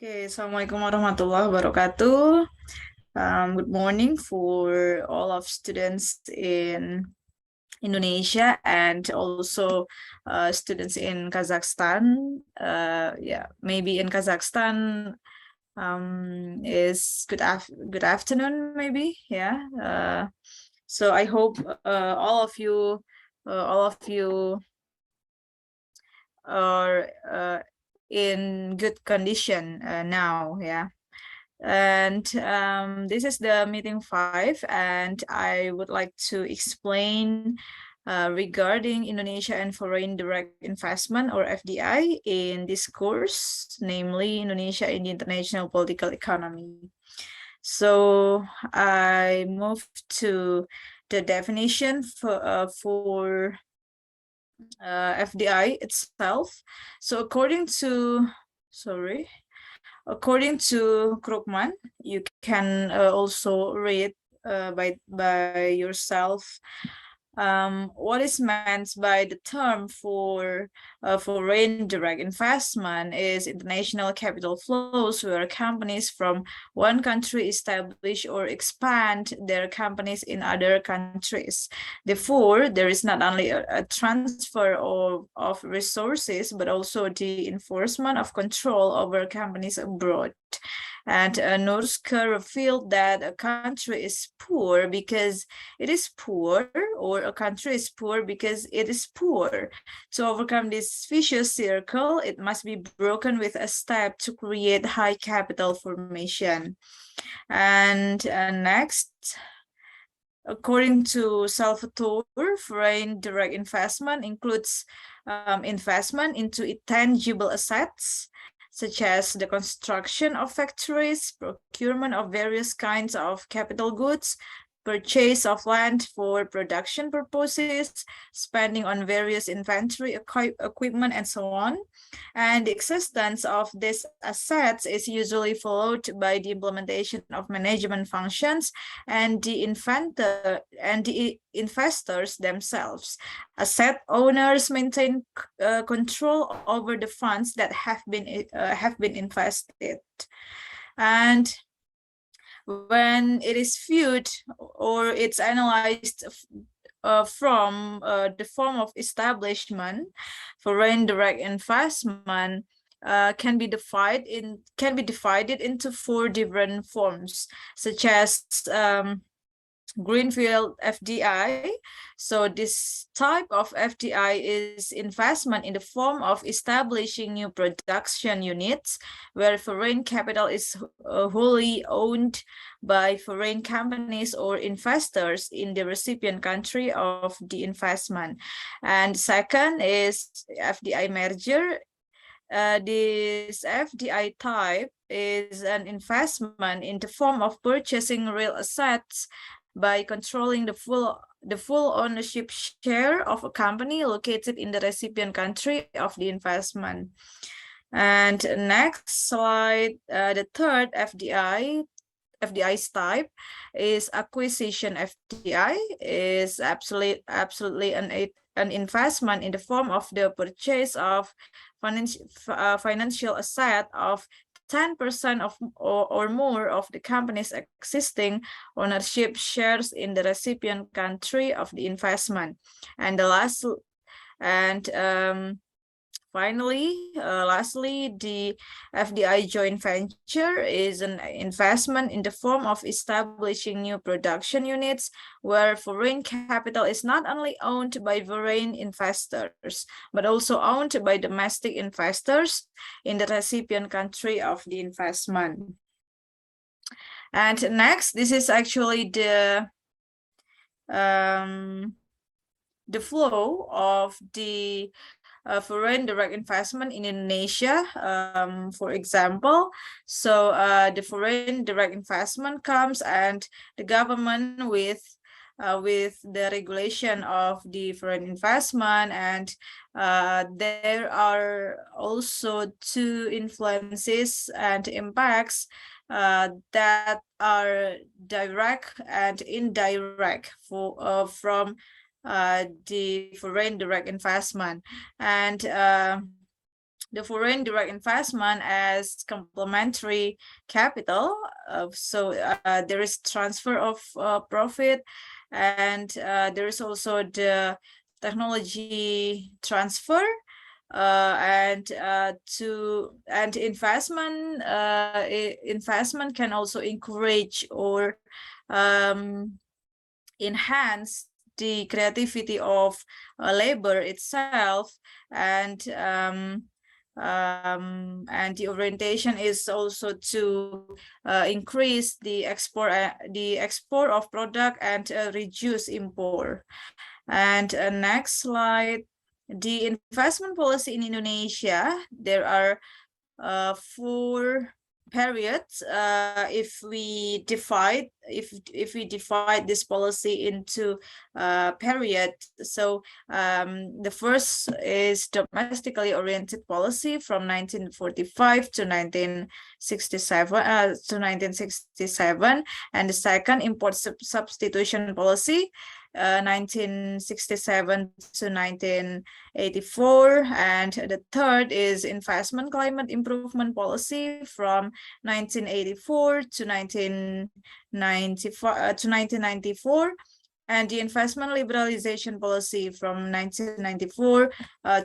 Okay, Assalamualaikum warahmatullahi wabarakatuh. Good morning for all of students in Indonesia and also students in Kazakhstan. Yeah, maybe in Kazakhstan is good afternoon, maybe. Yeah. So I hope all of you are in good condition now. Yeah. And this is the meeting 5, and I would like to explain regarding Indonesia and foreign direct investment, or FDI, in this course, namely Indonesia in the international political economy. So I move to the definition for FDI itself. So according to Krugman, you can also read by yourself what is meant by the term for foreign direct investment is international capital flows where companies from one country establish or expand their companies in other countries. Therefore, there is not only a transfer of resources, but also the enforcement of control over companies abroad. And Norska revealed that a country is poor because it is poor, or a country is poor because it is poor. To overcome this vicious circle, it must be broken with a step to create high capital formation. And next, according to Salvatore, foreign direct investment includes investment into intangible assets, such as the construction of factories, procurement of various kinds of capital goods, purchase of land for production purposes, spending on various inventory equipment, and so on. And the existence of these assets is usually followed by the implementation of management functions and the investors themselves. Asset owners maintain control over the funds that have been invested. And when it is viewed or it's analyzed from the form of establishment, foreign direct investment can be divided into 4 different forms, such as Greenfield FDI. So this type of FDI is investment in the form of establishing new production units where foreign capital is wholly owned by foreign companies or investors in the recipient country of the investment. And second is FDI merger. This FDI type is an investment in the form of purchasing real assets by controlling the full ownership share of a company located in the recipient country of the investment. And next slide, the third FDI's type is acquisition FDI, is absolutely an investment in the form of the purchase of financial asset of 10% of or more of the company's existing ownership shares in the recipient country of the investment. And lastly, the FDI joint venture is an investment in the form of establishing new production units where foreign capital is not only owned by foreign investors, but also owned by domestic investors in the recipient country of the investment. And next, this is actually the flow of the foreign direct investment in Indonesia, for example. So the foreign direct investment comes, and the government with the regulation of the foreign investment, and there are also 2 influences and impacts that are direct and indirect from the foreign direct investment. And the foreign direct investment as complementary capital. So there is transfer of profit, and there is also the technology transfer, and investment can also encourage or enhance the creativity of labor itself, and the orientation is also to increase the export of product and reduce import. And next slide, the investment policy in Indonesia, there are 4 periods. If we divide this policy into period, so the first is domestically oriented policy from 1945 to 1967, and the second, import substitution policy, 1967 to 1984, and the third is investment climate improvement policy from 1984 to 1994, and the investment liberalization policy from 1994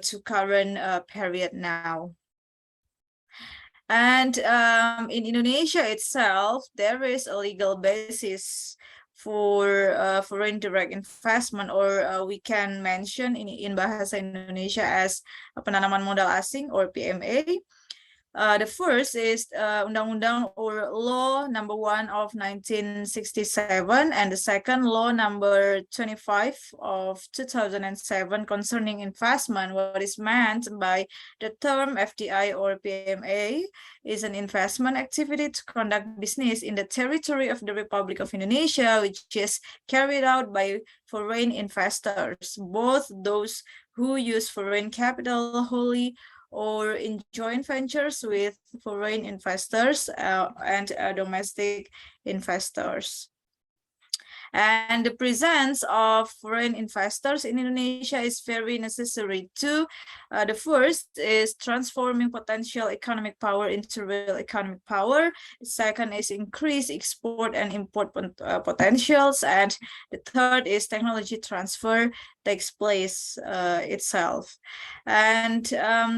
to current period now. And in Indonesia itself, there is a legal basis for foreign direct investment, or we can mention in bahasa Indonesia as penanaman modal asing, or PMA. The first is Undang-Undang or Law Number 1 of 1967, and the second, Law Number 25 of 2007 concerning investment. What is meant by the term FDI or PMA is an investment activity to conduct business in the territory of the Republic of Indonesia, which is carried out by foreign investors, both those who use foreign capital wholly or in joint ventures with foreign investors and domestic investors. And the presence of foreign investors in Indonesia is very necessary too. The first is transforming potential economic power into real economic power. The second is increase export and import potentials. And the third is technology transfer takes place itself. And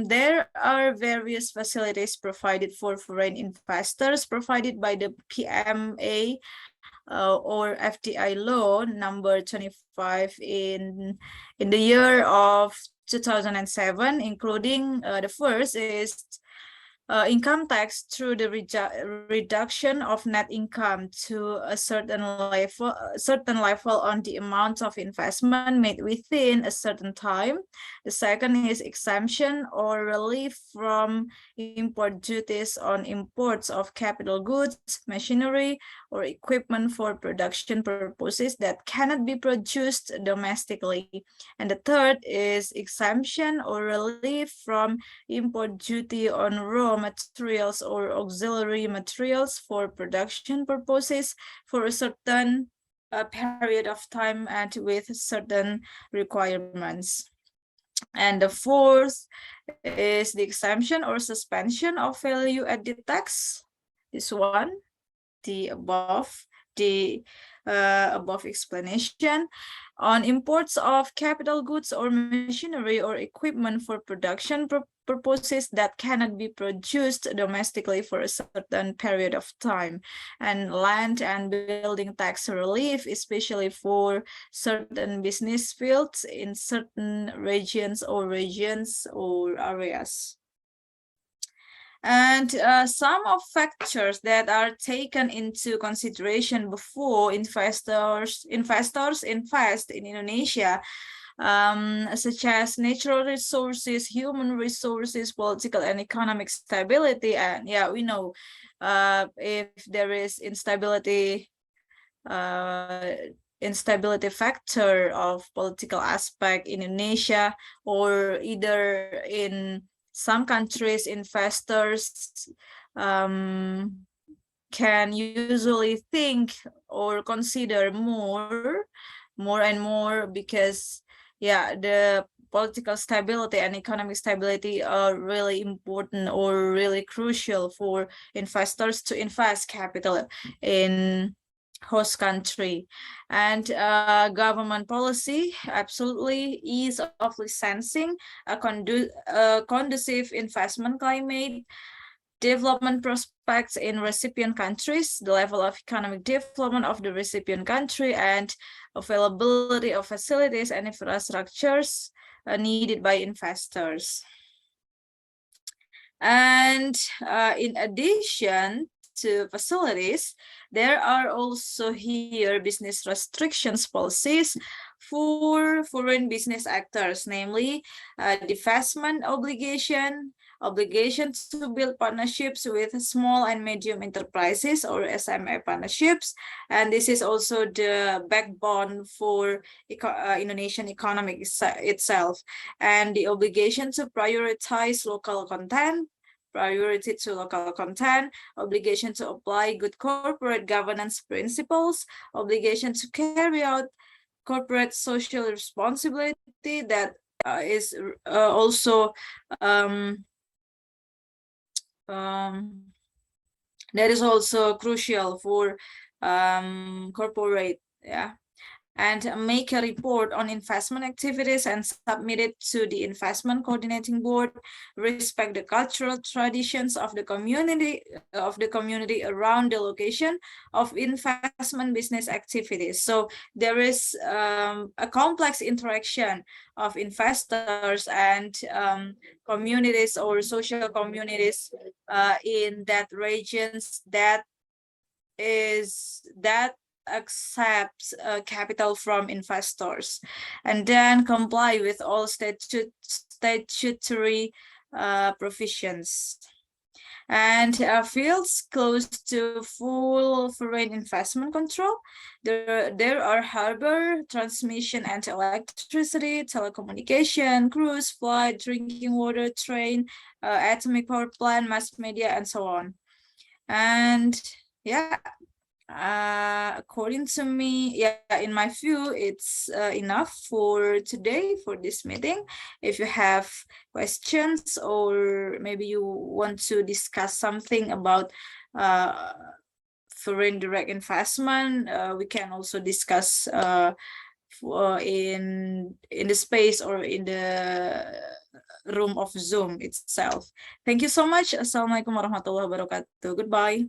there are various facilities provided for foreign investors provided by the PMA or FDI law number 25 in the year of 2007, including the first is income tax through the reduction of net income to a certain level on the amount of investment made within a certain time. The second is exemption or relief from import duties on imports of capital goods, machinery, or equipment for production purposes that cannot be produced domestically. And the third is exemption or relief from import duty on raw materials or auxiliary materials for production purposes for a certain period of time and with certain requirements. And the fourth is the exemption or suspension of value added tax. This one, the above explanation on imports of capital goods or machinery or equipment for production purposes that cannot be produced domestically for a certain period of time, and land and building tax relief, especially for certain business fields in certain regions or areas. And some of factors that are taken into consideration before investors invest in Indonesia, such as natural resources, human resources, political and economic stability. And yeah, we know if there is instability factor of political aspect in Indonesia, or either in some countries, investors can usually think or consider more and more, because yeah, the political stability and economic stability are really important or really crucial for investors to invest capital in host country. And government policy absolutely, ease of licensing, a conducive investment climate, development prospects in recipient countries, the level of economic development of the recipient country, and availability of facilities and infrastructures needed by investors. And in addition to facilities, there are also here business restrictions policies for foreign business actors, namely divestment obligation to build partnerships with small and medium enterprises or SME partnerships. And this is also the backbone for Indonesian economic itself. And the obligation to prioritize local content, priority to local content, obligation to apply good corporate governance principles, obligation to carry out corporate social responsibility that is also that is also crucial for corporate, yeah. And make a report on investment activities and submit it to the investment coordinating board, respect the cultural traditions of the community around the location of investment business activities. So there is a complex interaction of investors and communities or social communities in that regions that accepts capital from investors, and then comply with all statutory provisions. And fields close to full foreign investment control, there are harbor, transmission and electricity, telecommunication, cruise, flight, drinking water, train, atomic power plant, mass media, and so on. And yeah, according to me, yeah, in my view, it's enough for today for this meeting. If you have questions or maybe you want to discuss something about foreign direct investment, we can also discuss in the space or in the room of Zoom itself. Thank you so much. Assalamualaikum warahmatullahi wabarakatuh. Goodbye.